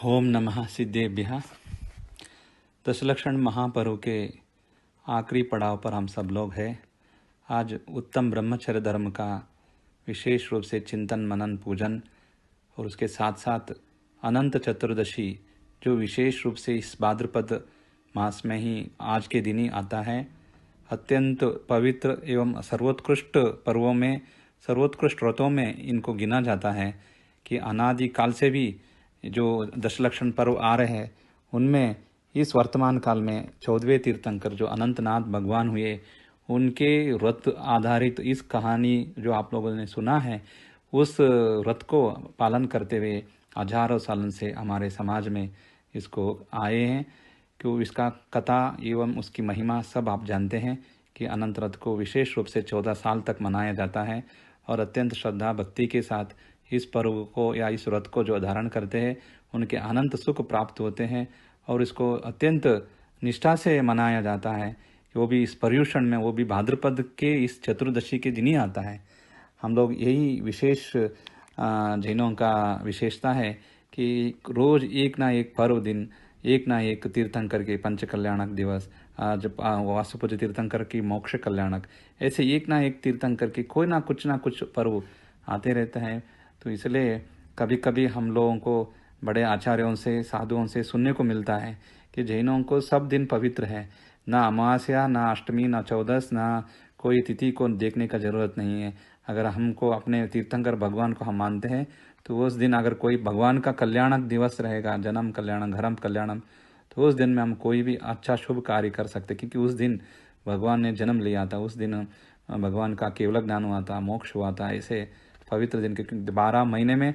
ओम नमः सिद्धेभ्यः। दशलक्षण महापर्व के आखिरी पड़ाव पर हम सब लोग हैं। आज उत्तम ब्रह्मचर्य धर्म का विशेष रूप से चिंतन मनन पूजन और उसके साथ साथ अनंत चतुर्दशी जो विशेष रूप से इस भाद्रपद मास में ही आज के दिन ही आता है। अत्यंत पवित्र एवं सर्वोत्कृष्ट पर्वों में, सर्वोत्कृष्ट व्रतों में इनको गिना जाता है कि अनादि काल से भी जो दशलक्षण पर्व आ रहे हैं उनमें इस वर्तमान काल में 14वें तीर्थंकर जो अनंतनाथ भगवान हुए, उनके व्रत आधारित इस कहानी जो आप लोगों ने सुना है, उस व्रत को पालन करते हुए हजारों सालों से हमारे समाज में इसको आए हैं। क्यों इसका कथा एवं उसकी महिमा सब आप जानते हैं कि अनंत रथ को विशेष रूप से 14 साल तक मनाया जाता है और अत्यंत श्रद्धा भक्ति के साथ इस पर्व को या इस व्रत को जो धारण करते हैं उनके अनंत सुख प्राप्त होते हैं। और इसको अत्यंत निष्ठा से मनाया जाता है कि वो भी इस पर्युषण में, वो भी भाद्रपद के इस चतुर्दशी के दिन ही आता है। हम लोग यही विशेष जैनों का विशेषता है कि रोज एक ना एक पर्व दिन, एक ना एक तीर्थंकर के पंच कल्याणक दिवस, आज वासुपूज्य तीर्थंकर की मोक्ष कल्याणक, ऐसे एक ना एक तीर्थंकर के कोई ना कुछ पर्व आते रहते हैं। तो इसलिए कभी कभी हम लोगों को बड़े आचार्यों से, साधुओं से सुनने को मिलता है कि जैनों को सब दिन पवित्र है, ना अमावस्या, ना अष्टमी, ना चौदस, ना कोई तिथि को देखने का ज़रूरत नहीं है। अगर हमको अपने तीर्थंकर भगवान को हम मानते हैं तो उस दिन अगर कोई भगवान का कल्याणक दिवस रहेगा, जन्म कल्याणम धर्म कल्याणम, तो उस दिन में हम कोई भी अच्छा शुभ कार्य कर सकते, क्योंकि उस दिन भगवान ने जन्म लिया था, उस दिन भगवान का केवल ज्ञान हुआ था, मोक्ष हुआ था। ऐसे पवित्र दिन, क्योंकि 12 महीने में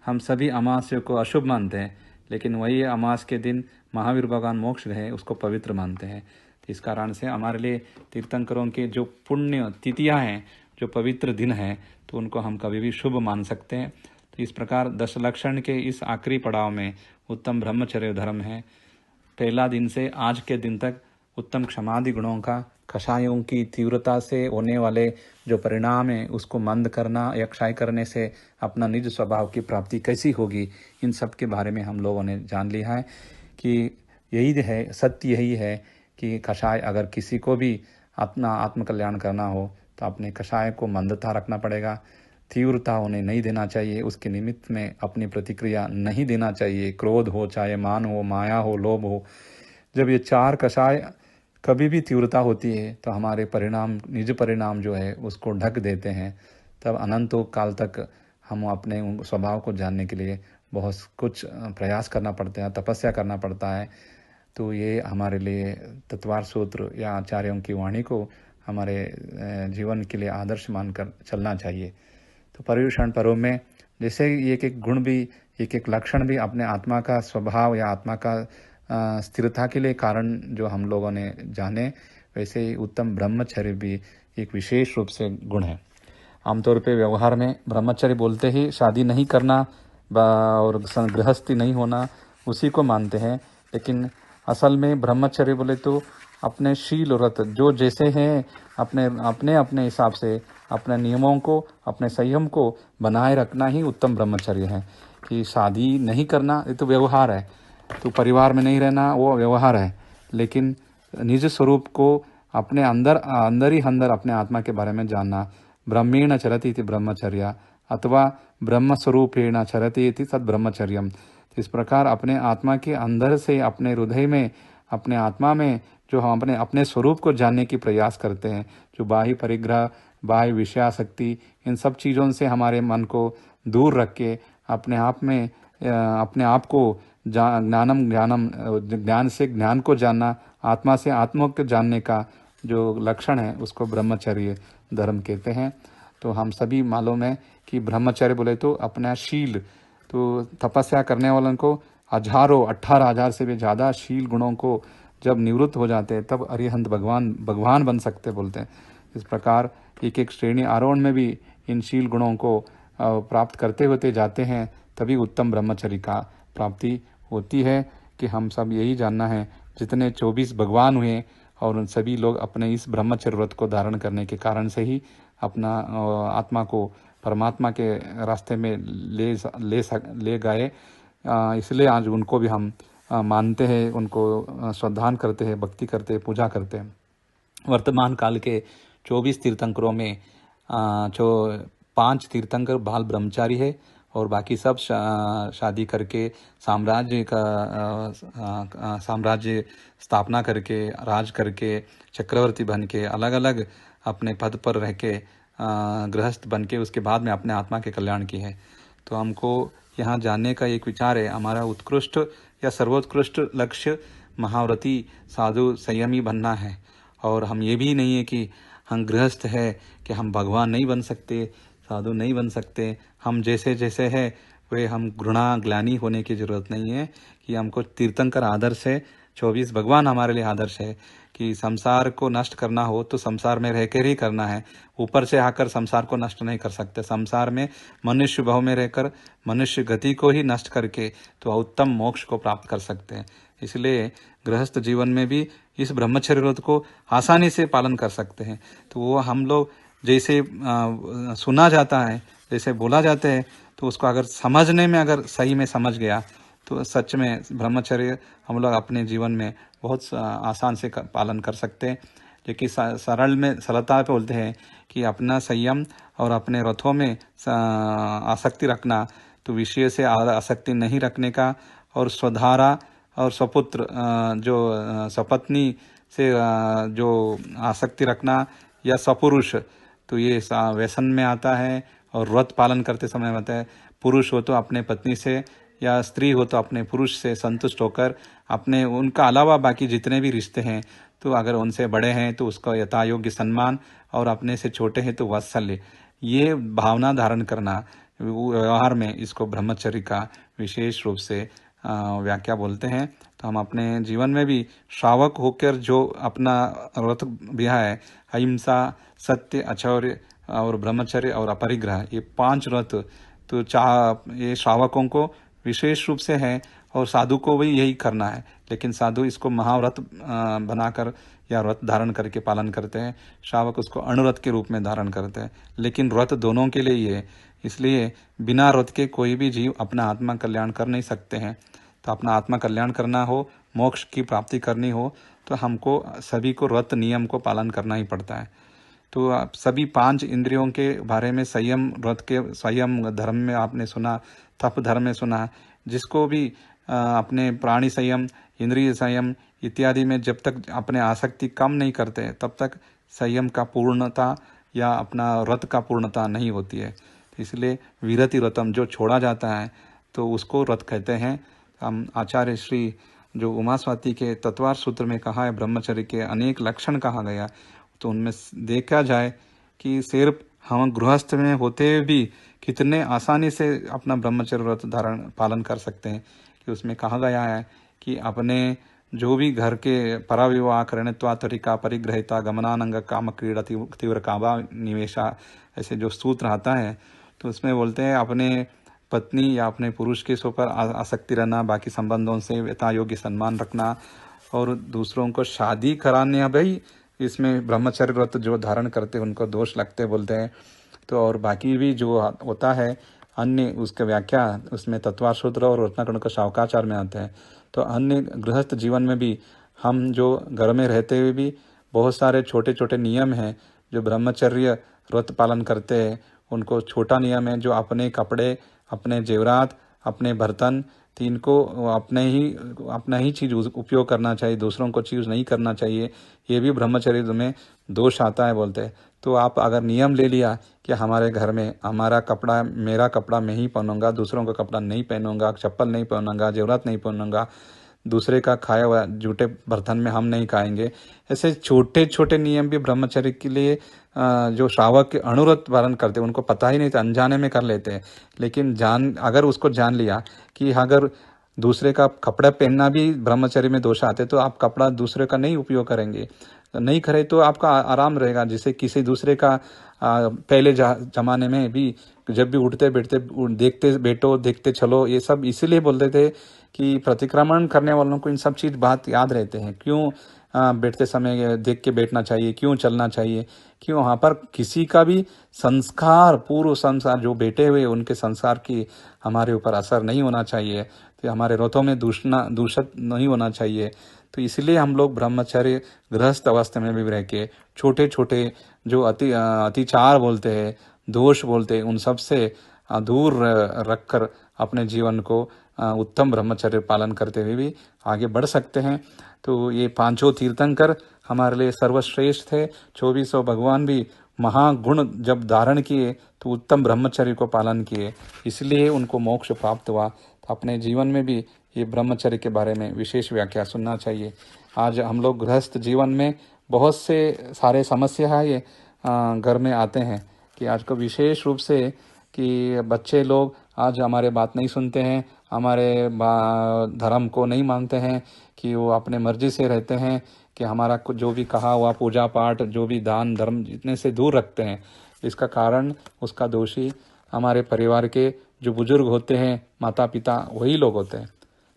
हम सभी अमावस्या को अशुभ मानते हैं, लेकिन वही अमावस के दिन महावीर भगवान मोक्ष गए उसको पवित्र मानते हैं। तो इस कारण से हमारे लिए तीर्थंकरों के जो पुण्य तिथियां हैं, जो पवित्र दिन हैं, तो उनको हम कभी भी शुभ मान सकते हैं। तो इस प्रकार दशलक्षण के इस आखिरी पड़ाव में उत्तम ब्रह्मचर्य धर्म है। पहला दिन से आज के दिन तक उत्तम क्षमादि गुणों का, कषायों की तीव्रता से होने वाले जो परिणाम है उसको मंद करना या क्षय करने से अपना निज स्वभाव की प्राप्ति कैसी होगी, इन सब के बारे में हम लोगों ने जान लिया है कि यही है, सत्य यही है कि कषाय, अगर किसी को भी अपना आत्मकल्याण करना हो तो अपने कषाय को मंदता रखना पड़ेगा, तीव्रता होने नहीं देना चाहिए, उसके निमित्त में अपनी प्रतिक्रिया नहीं देना चाहिए। क्रोध हो, चाहे मान हो, माया हो, लोभ हो, जब ये चार कषाय कभी भी तीव्रता होती है तो हमारे परिणाम, निज परिणाम जो है उसको ढक देते हैं। तब अनंतों काल तक हम अपने स्वभाव को जानने के लिए बहुत कुछ प्रयास करना पड़ता है, तपस्या करना पड़ता है। तो ये हमारे लिए तत्वार सूत्र या आचार्यों की वाणी को हमारे जीवन के लिए आदर्श मानकर चलना चाहिए। तो पर्युषण पर्व में जैसे एक एक गुण भी, एक एक लक्षण भी अपने आत्मा का स्वभाव या आत्मा का स्थिरता के लिए कारण जो हम लोगों ने जाने, वैसे ही उत्तम ब्रह्मचर्य भी एक विशेष रूप से गुण है। आमतौर पे व्यवहार में ब्रह्मचर्य बोलते ही शादी नहीं करना और गृहस्थी नहीं होना, उसी को मानते हैं, लेकिन असल में ब्रह्मचर्य बोले तो अपने शील व्रत जो जैसे हैं अपने अपने अपने हिसाब से अपने नियमों को, अपने संयम को बनाए रखना ही उत्तम ब्रह्मचर्य है। कि शादी नहीं करना ये तो व्यवहार है, तो परिवार में नहीं रहना वो व्यवहार है, लेकिन निज स्वरूप को अपने अंदर ही अंदर अपने आत्मा के बारे में जानना, ब्रह्मेण चरति इति ब्रह्मचर्य अथवा ब्रह्म स्वरूपेण चरति इति तद ब्रह्मचर्यम। इस प्रकार अपने आत्मा के अंदर से, अपने हृदय में, अपने आत्मा में जो हम अपने स्वरूप को जानने की प्रयास करते हैं, जो बाह्य परिग्रह, बाह्य विषयासक्ति, इन सब चीज़ों से हमारे मन को दूर रख के अपने आप में अपने आप को ज्ञान से ज्ञान को जानना, आत्मा से आत्मा को जानने का जो लक्षण है उसको ब्रह्मचर्य धर्म कहते हैं। तो हम सभी मालूम है कि ब्रह्मचर्य बोले तो अपना शील, तो तपस्या करने वालों को 18,000 से भी ज़्यादा शील गुणों को जब निवृत्त हो जाते हैं तब अरिहंत भगवान बन सकते बोलते हैं। इस प्रकार एक एक श्रेणी आरोहण में भी इन शील गुणों को प्राप्त करते होते जाते हैं, तभी उत्तम ब्रह्मचर्य का प्राप्ति होती है। कि हम सब यही जानना है, जितने 24 भगवान हुए और उन सभी लोग अपने इस ब्रह्मचर्य व्रत को धारण करने के कारण से ही अपना आत्मा को परमात्मा के रास्ते में ले गए। इसलिए आज उनको भी हम मानते हैं, उनको श्रद्धान करते हैं, भक्ति करते हैं, पूजा करते हैं। वर्तमान काल के 24 तीर्थंकरों में जो 5 तीर्थंकर बाल ब्रह्मचारी है और बाकी सब शादी करके साम्राज्य स्थापना करके, राज करके, चक्रवर्ती बन के, अलग अलग अपने पद पर रह के, गृहस्थ बन के उसके बाद में अपने आत्मा के कल्याण की है। तो हमको यहाँ जानने का एक विचार है, हमारा उत्कृष्ट या सर्वोत्कृष्ट लक्ष्य महाव्रती साधु संयमी बनना है। और हम ये भी नहीं है कि हम गृहस्थ है कि हम भगवान नहीं बन सकते, साधु नहीं बन सकते। हम जैसे जैसे है वे हम घृणा ग्लानि होने की ज़रूरत नहीं है कि हमको तीर्थंकर आदर्श है, 24 भगवान हमारे लिए आदर्श है कि संसार को नष्ट करना हो तो संसार में रहकर ही करना है। ऊपर से आकर संसार को नष्ट नहीं कर सकते। संसार में मनुष्य भाव में रहकर मनुष्य गति को ही नष्ट करके तो उत्तम मोक्ष को प्राप्त कर सकते हैं। इसलिए गृहस्थ जीवन में भी इस ब्रह्मचर्य व्रत को आसानी से पालन कर सकते हैं। तो वो हम लोग जैसे सुना जाता है, जैसे बोला जाता है, तो उसको अगर समझने में अगर सही में समझ गया तो सच में ब्रह्मचर्य हम लोग अपने जीवन में बहुत आसान से पालन कर सकते हैं। जो कि सरल में सरलता पे बोलते हैं कि अपना संयम और अपने रथों में आसक्ति रखना, तो विषय से आसक्ति नहीं रखने का, और स्वधारा और स्वपुत्र जो स्वपत्नी से जो आसक्ति रखना, या स्वपुरुष, तो ये व्यसन में आता है। और व्रत पालन करते समय होता है, पुरुष हो तो अपने पत्नी से या स्त्री हो तो अपने पुरुष से संतुष्ट होकर अपने उनका अलावा बाकी जितने भी रिश्ते हैं, तो अगर उनसे बड़े हैं तो उसका यथायोग्य सम्मान, और अपने से छोटे हैं तो वात्सल्य, ये भावना धारण करना व्यवहार में, इसको ब्रह्मचर्य का विशेष रूप से व्याख्या बोलते हैं। तो हम अपने जीवन में भी श्रावक होकर जो अपना व्रत बिहा है, अहिंसा, सत्य, अचौर्य और ब्रह्मचर्य और अपरिग्रह, ये 5 व्रत तो ये श्रावकों को विशेष रूप से है, और साधु को भी यही करना है। लेकिन साधु इसको महाव्रत बनाकर या व्रत धारण करके पालन करते हैं, श्रावक उसको अणुव्रत के रूप में धारण करते हैं। लेकिन व्रत दोनों के लिए ही है, इसलिए बिना व्रत के कोई भी जीव अपना आत्मा कल्याण कर नहीं सकते हैं। तो अपना आत्मा कल्याण करना हो, मोक्ष की प्राप्ति करनी हो, तो हमको सभी को व्रत नियम को पालन करना ही पड़ता है। तो आप सभी 5 इंद्रियों के बारे में संयम व्रत के संयम धर्म में आपने सुना, तप धर्म में सुना, जिसको भी अपने प्राणी संयम, इंद्रिय संयम इत्यादि में जब तक अपने आसक्ति कम नहीं करते तब तक संयम का पूर्णता या अपना व्रत का पूर्णता नहीं होती है। इसलिए विरति व्रतम जो छोड़ा जाता है तो उसको व्रत कहते हैं। हम आचार्य श्री जो उमा स्वाति के तत्वार सूत्र में कहा है, ब्रह्मचर्य के अनेक लक्षण कहा गया, तो उनमें देखा जाए कि सिर्फ हम गृहस्थ में होते हुए भी कितने आसानी से अपना ब्रह्मचर्य व्रत धारण पालन कर सकते हैं। कि उसमें कहा गया है कि अपने जो भी घर के पराविवाह करणत्वा तरीका परिग्रहिता गमनानंग काम क्रीड़ा तीव्र काबा निवेशा, ऐसे जो सूत्र आता है, तो उसमें बोलते हैं अपने पत्नी या अपने पुरुष के ऊपर आसक्ति रहना, बाकी संबंधों से यथायोग्य सम्मान रखना, और दूसरों को शादी कराने, भाई इसमें ब्रह्मचर्य व्रत जो धारण करते हैं उनको दोष लगते बोलते हैं। तो और बाकी भी जो होता है अन्य, उसका व्याख्या उसमें तत्वार सूत्र और रत्नाकरण का शावकाचार में आता है। तो अन्य गृहस्थ जीवन में भी हम जो घर में रहते हुए भी बहुत सारे छोटे छोटे नियम हैं जो ब्रह्मचर्य व्रत पालन करते हैं। उनको छोटा नियम है जो अपने कपड़े, अपने जेवरात, अपने बर्तन, तीन को अपना ही चीज़ उपयोग करना चाहिए, दूसरों को चीज़ नहीं करना चाहिए। ये भी ब्रह्मचर्य में दोष आता है बोलते हैं। तो आप अगर नियम ले लिया कि हमारे घर में हमारा कपड़ा, मेरा कपड़ा मैं ही पहनूंगा, दूसरों का कपड़ा नहीं पहनूंगा, चप्पल नहीं पहनूंगा, जेवरात नहीं पहनूंगा, दूसरे का खाया हुआ जूठे बर्तन में हम नहीं खाएंगे, ऐसे छोटे छोटे नियम भी ब्रह्मचर्य के लिए जो श्रावक अणुव्रत पालन करते हैं उनको पता ही नहीं था, अनजाने में कर लेते हैं। लेकिन अगर उसको जान लिया कि अगर दूसरे का कपड़ा पहनना भी ब्रह्मचर्य में दोष आते, तो आप कपड़ा दूसरे का नहीं उपयोग करेंगे, नहीं करे तो आपका आराम रहेगा। जैसे किसी दूसरे का पहले जमाने में भी जब भी उठते बैठते देखते बैठो, देखते चलो, ये सब इसीलिए बोलते थे कि प्रतिक्रमण करने वालों को इन सब चीज़ बात याद रहते हैं। क्यों? बैठते समय देख के बैठना चाहिए, क्यों चलना चाहिए, क्यों वहाँ पर किसी का भी संस्कार, पूर्व संस्कार जो बैठे हुए उनके संस्कार की हमारे ऊपर असर नहीं होना चाहिए, तो हमारे रथों में दूषित नहीं होना चाहिए। तो इसलिए हम लोग ब्रह्मचर्य गृहस्थ अवस्था में भी रह के छोटे छोटे जो अतिचार बोलते हैं, दोष बोलते हैं, उन सब से दूर रखकर अपने जीवन को उत्तम ब्रह्मचर्य पालन करते हुए भी आगे बढ़ सकते हैं। तो ये पांचों तीर्थंकर हमारे लिए सर्वश्रेष्ठ थे। 2400 भगवान भी महागुण जब धारण किए तो उत्तम ब्रह्मचर्य को पालन किए, इसलिए उनको मोक्ष प्राप्त हुआ। तो अपने जीवन में भी ये ब्रह्मचर्य के बारे में विशेष व्याख्या सुनना चाहिए। आज हम लोग गृहस्थ जीवन में बहुत से सारे समस्या ये घर में आते हैं कि आज को विशेष रूप से कि बच्चे लोग आज हमारे बात नहीं सुनते हैं, हमारे धर्म को नहीं मानते हैं, कि वो अपने मर्जी से रहते हैं, कि हमारा जो भी कहा हुआ पूजा पाठ, जो भी दान धर्म इतने से दूर रखते हैं। इसका कारण, उसका दोषी हमारे परिवार के जो बुजुर्ग होते हैं, माता पिता, वही लोग होते हैं।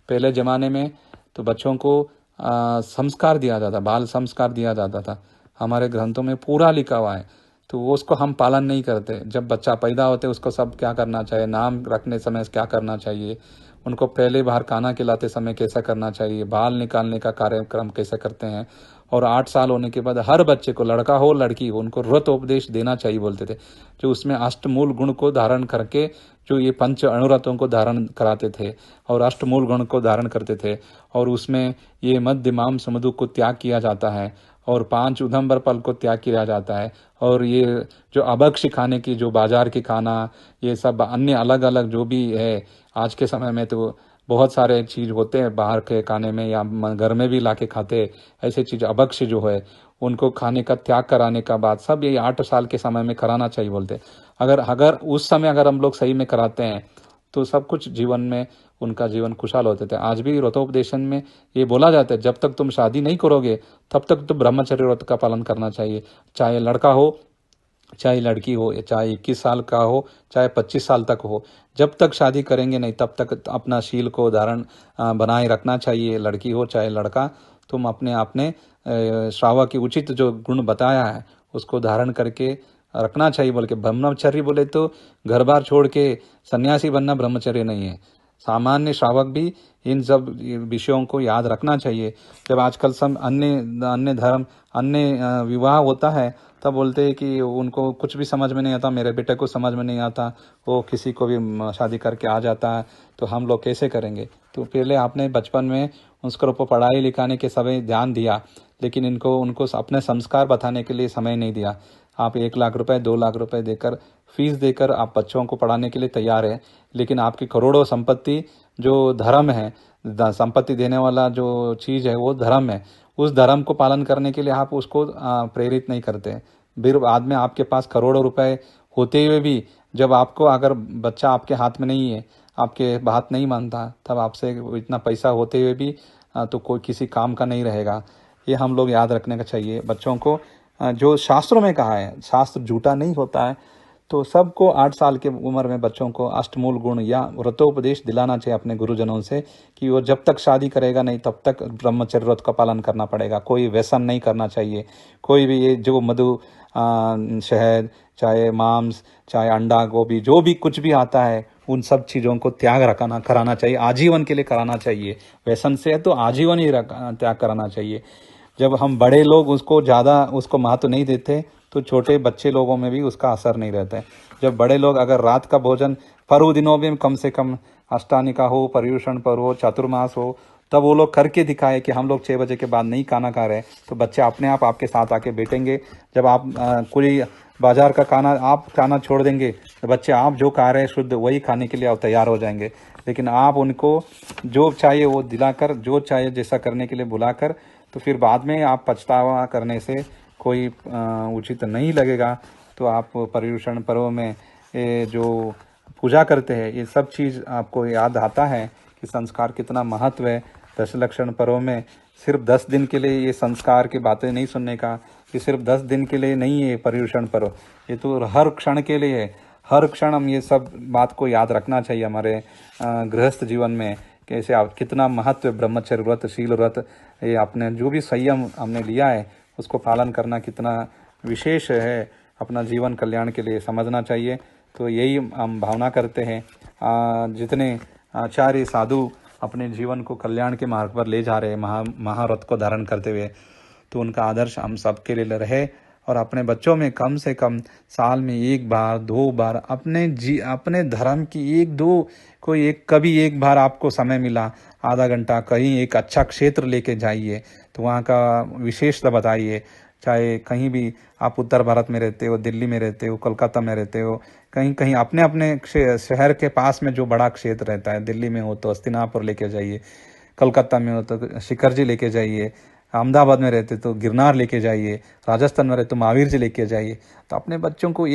पहले ज़माने में तो बच्चों को संस्कार दिया जाता, बाल संस्कार दिया जाता था, हमारे ग्रंथों में पूरा लिखा हुआ है। तो वो उसको हम पालन नहीं करते। जब बच्चा पैदा होते उसको सब क्या करना चाहिए, नाम रखने समय क्या करना चाहिए, उनको पहले बाहर खाना खिलाते समय कैसा करना चाहिए, बाल निकालने का कार्यक्रम कैसे करते हैं, और 8 साल होने के बाद हर बच्चे को, लड़का हो लड़की हो, उनको व्रतोपदेश देना चाहिए बोलते थे, जो उसमें अष्टमूल गुण को धारण करके जो ये पंच अणुव्रतों को धारण कराते थे और अष्टमूल गुण को धारण करते थे, और उसमें ये मध्य माम समधु को त्याग किया जाता है और 5 उधमबर फल को त्याग किया जाता है, और ये जो अभक्ष खाने की, जो बाजार की खाना, ये सब अन्य अलग अलग जो भी है आज के समय में, तो बहुत सारे चीज़ होते हैं बाहर के खाने में या घर में भी ला के खाते, ऐसे चीज़ अभक्ष जो है उनको खाने का त्याग कराने का बाद सब ये 8 साल के समय में कराना चाहिए बोलते। अगर उस समय अगर हम लोग सही में कराते हैं तो सब कुछ जीवन में उनका जीवन खुशहाल होते थे। आज भी व्रतोपदेशन में ये बोला जाता है, जब तक तुम शादी नहीं करोगे तब तक तो ब्रह्मचर्य व्रत का पालन करना चाहिए, चाहे लड़का हो चाहे लड़की हो, चाहे 21 साल का हो चाहे 25 साल तक हो, जब तक शादी करेंगे नहीं तब तक अपना शील को धारण बनाए रखना चाहिए। लड़की हो चाहे लड़का, तुम अपने श्रावक की उचित जो गुण बताया है उसको धारण करके रखना चाहिए। बोल के ब्रह्मचर्य बोले तो घर बार छोड़ के सन्यासी बनना ब्रह्मचर्य नहीं है। सामान्य श्रावक भी इन सब विषयों को याद रखना चाहिए। जब आजकल सब अन्य धर्म, अन्य विवाह होता है, तब बोलते हैं कि उनको कुछ भी समझ में नहीं आता, मेरे बेटे को समझ में नहीं आता, वो किसी को भी शादी करके आ जाता है, तो हम लोग कैसे करेंगे। तो पहले आपने बचपन में उसको ऊपर पढ़ाई लिखाने के समय ध्यान दिया, लेकिन उनको अपने संस्कार बताने के लिए समय नहीं दिया। आप 1 लाख रुपए 2 लाख रुपए देकर, फीस देकर आप बच्चों को पढ़ाने के लिए तैयार है, लेकिन आपकी करोड़ों संपत्ति जो धर्म है, संपत्ति देने वाला जो चीज़ है वो धर्म है, उस धर्म को पालन करने के लिए आप उसको प्रेरित नहीं करते। फिर बाद में आपके पास करोड़ों रुपए होते हुए भी जब आपको, अगर बच्चा आपके हाथ में नहीं है, आपके बात नहीं मानता, तब आपसे इतना पैसा होते हुए भी तो कोई किसी काम का नहीं रहेगा। ये हम लोग याद रखने का चाहिए बच्चों को। जो शास्त्रों में कहा है, शास्त्र झूठा नहीं होता है, तो सबको 8 साल की उम्र में बच्चों को अष्टमूल गुण या व्रतोपदेश दिलाना चाहिए अपने गुरुजनों से, कि वो जब तक शादी करेगा नहीं तब तक ब्रह्मचर्य व्रत का पालन करना पड़ेगा। कोई व्यसन नहीं करना चाहिए, कोई भी ये जो मधु, शहद, चाहे मांस, चाहे अंडा, गोभी, जो भी कुछ भी आता है, उन सब चीज़ों को त्याग कराना चाहिए, आजीवन के लिए कराना चाहिए। व्यसन से है तो आजीवन ही त्याग कराना चाहिए। जब हम बड़े लोग उसको महत्व नहीं देते, तो छोटे बच्चे लोगों में भी उसका असर नहीं रहता है। जब बड़े लोग अगर रात का भोजन पर्व दिनों में कम से कम अष्टानिका हो, पर्युषण पर्व हो, चातुर्मास हो, तब वो लोग करके दिखाए कि हम लोग 6 बजे के बाद नहीं खाना खा रहे, तो बच्चे अपने आप आपके साथ आके बैठेंगे। जब आप कोई बाजार का खाना आप खाना छोड़ देंगे, तो बच्चे आप जो खा रहे हैं शुद्ध वही खाने के लिए आप तैयार हो जाएंगे। लेकिन आप उनको जो चाहिए वो दिलाकर, जो चाहिए जैसा करने के लिए बुलाकर, तो फिर बाद में आप पछतावा करने से कोई उचित नहीं लगेगा। तो आप पर्युषण पर्व में ये जो पूजा करते हैं, ये सब चीज़ आपको याद आता है कि संस्कार कितना महत्व है। दशलक्षण पर्व में सिर्फ 10 दिन के लिए ये संस्कार की बातें नहीं सुनने का, ये सिर्फ 10 दिन के लिए नहीं है पर्युषण पर्व, ये तो हर क्षण के लिए है। हर क्षण हम ये सब बात को याद रखना चाहिए हमारे गृहस्थ जीवन में, कैसे आप कितना महत्व ब्रह्मचर्य व्रत, शील व्रत, ये आपने जो भी संयम हमने लिया है उसको पालन करना कितना विशेष है, अपना जीवन कल्याण के लिए समझना चाहिए। तो यही हम भावना करते हैं। जितने आचार्य साधु अपने जीवन को कल्याण के मार्ग पर ले जा रहे हैं महाव्रत को धारण करते हुए, तो उनका आदर्श हम सबके लिए रहे। और अपने बच्चों में कम से कम साल में 1 बार 2 बार अपने धर्म की कभी एक बार आपको समय मिला, आधा घंटा कहीं एक अच्छा क्षेत्र लेके जाइए, तो वहाँ का विशेषता बताइए। चाहे कहीं भी आप उत्तर भारत में रहते हो, दिल्ली में रहते हो, कोलकाता में रहते हो, कहीं कहीं अपने अपने शहर के पास में जो बड़ा क्षेत्र रहता है, दिल्ली में हो तो हस्तिनापुर लेके जाइए, कलकत्ता में हो तो शिखर जी लेके जाइए, अहमदाबाद में रहते तो गिरनार लेके जाइए, राजस्थान में रहते तो महावीर जी लेके जाइए। तो अपने बच्चों को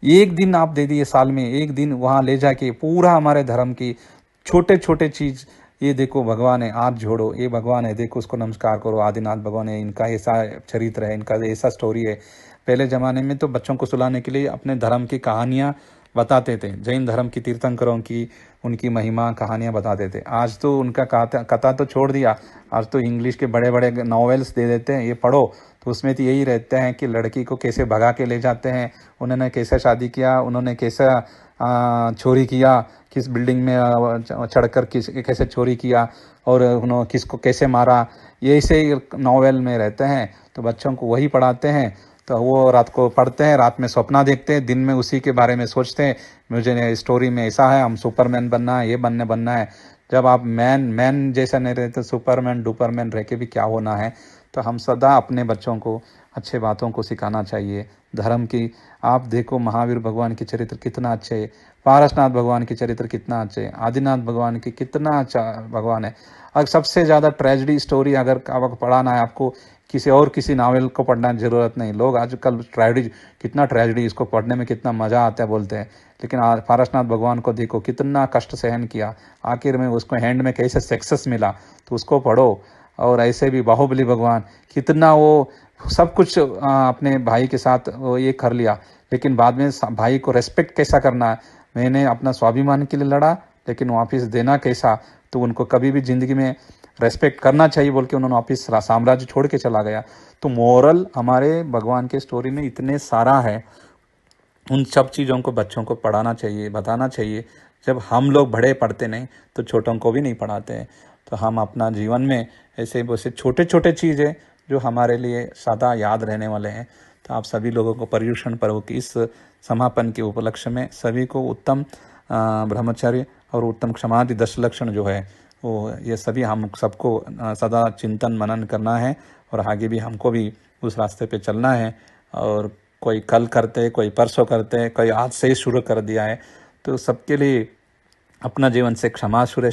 एक दिन आप दे दिए, साल में एक दिन वहाँ ले जाके पूरा हमारे धर्म की छोटे छोटे चीज़, ये देखो भगवान है, हाथ जोड़ो, ये भगवान है, देखो उसको नमस्कार करो, आदिनाथ भगवान है, इनका ऐसा चरित्र है, इनका ऐसा स्टोरी है। पहले ज़माने में तो बच्चों को सुलाने के लिए अपने धर्म की कहानियाँ बताते थे, जैन धर्म की तीर्थंकरों की उनकी महिमा कहानियाँ बताते थे। आज तो उनका कथा तो छोड़ दिया, आज तो इंग्लिश के बड़े बड़े नॉवेल्स दे देते हैं, ये पढ़ो, तो उसमें तो यही रहते हैं कि लड़की को कैसे भगा के ले जाते हैं, उन्होंने कैसे शादी किया, उन्होंने कैसा चोरी किया, किस बिल्डिंग में चढ़कर कैसे चोरी किया, और उन्होंने किसको कैसे मारा, ये ऐसे नॉवेल में रहते हैं। तो बच्चों को वही पढ़ाते हैं, तो वो रात को पढ़ते हैं, रात में सपना देखते हैं, दिन में उसी के बारे में सोचते हैं, मुझे स्टोरी में ऐसा है, हम सुपरमैन बनना है, ये बनना है। जब आप मैन जैसा नहीं रहते, सुपरमैन डुपरमैन रह के भी क्या होना है। तो हम सदा अपने बच्चों को अच्छे बातों को सिखाना चाहिए, धर्म की। आप देखो महावीर भगवान के चरित्र कितना अच्छे है, पारसनाथ भगवान के चरित्र कितना अच्छे है, आदिनाथ भगवान की कितना अच्छा भगवान है। और सबसे ज़्यादा ट्रेजिडी स्टोरी अगर आपको पढ़ाना है, आपको किसी नावल को पढ़ना की ज़रूरत नहीं। लोग आजकल ट्रेजिडी इसको पढ़ने में कितना मज़ा आता है बोलते हैं, लेकिन पारसनाथ भगवान को देखो कितना कष्ट सहन किया, आखिर में उसको हैंड में कैसे सक्सेस मिला, तो उसको पढ़ो। और ऐसे भी बाहुबली भगवान कितना वो सब कुछ अपने भाई के साथ वो ये कर लिया, लेकिन बाद में भाई को रेस्पेक्ट कैसा करना है, मैंने अपना स्वाभिमान के लिए लड़ा, लेकिन वापस देना कैसा, तो उनको कभी भी ज़िंदगी में रेस्पेक्ट करना चाहिए बोल के उन्होंने वापस साम्राज्य छोड़ के चला गया। तो मोरल हमारे भगवान के स्टोरी में इतने सारा है, उन सब चीज़ों को बच्चों को पढ़ाना चाहिए, बताना चाहिए। जब हम लोग बड़े पढ़ते नहीं तो छोटों को भी नहीं पढ़ाते हैं। तो हम अपना जीवन में ऐसे वैसे छोटे छोटे चीज़ें जो हमारे लिए सदा याद रहने वाले हैं। तो आप सभी लोगों को पर्युषण पर्व की इस समापन के उपलक्ष्य में सभी को उत्तम ब्रह्मचर्य और उत्तम क्षमादि 10 लक्षण जो है वो ये सभी हम सबको सदा चिंतन मनन करना है, और आगे भी हमको भी उस रास्ते पे चलना है। और कोई कल करते, कोई परसों करते, कोई आज से ही शुरू कर दिया है। तो सबके लिए अपना जीवन से क्षमा से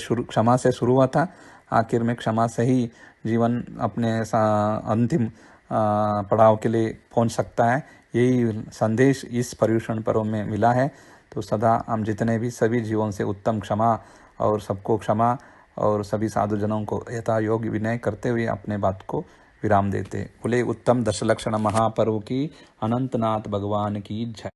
शुरू हुआ था, आखिर में क्षमा से ही जीवन अपने अंतिम पड़ाव के लिए पहुंच सकता है। यही संदेश इस पर्युषण पर्व में मिला है। तो सदा हम जितने भी सभी जीवों से उत्तम क्षमा और सबको क्षमा और सभी साधुजनों को यथा योग्य विनय करते हुए अपने बात को विराम देते। बोले उत्तम 10 लक्षण महापर्व की अनंतनाथ भगवान की जय।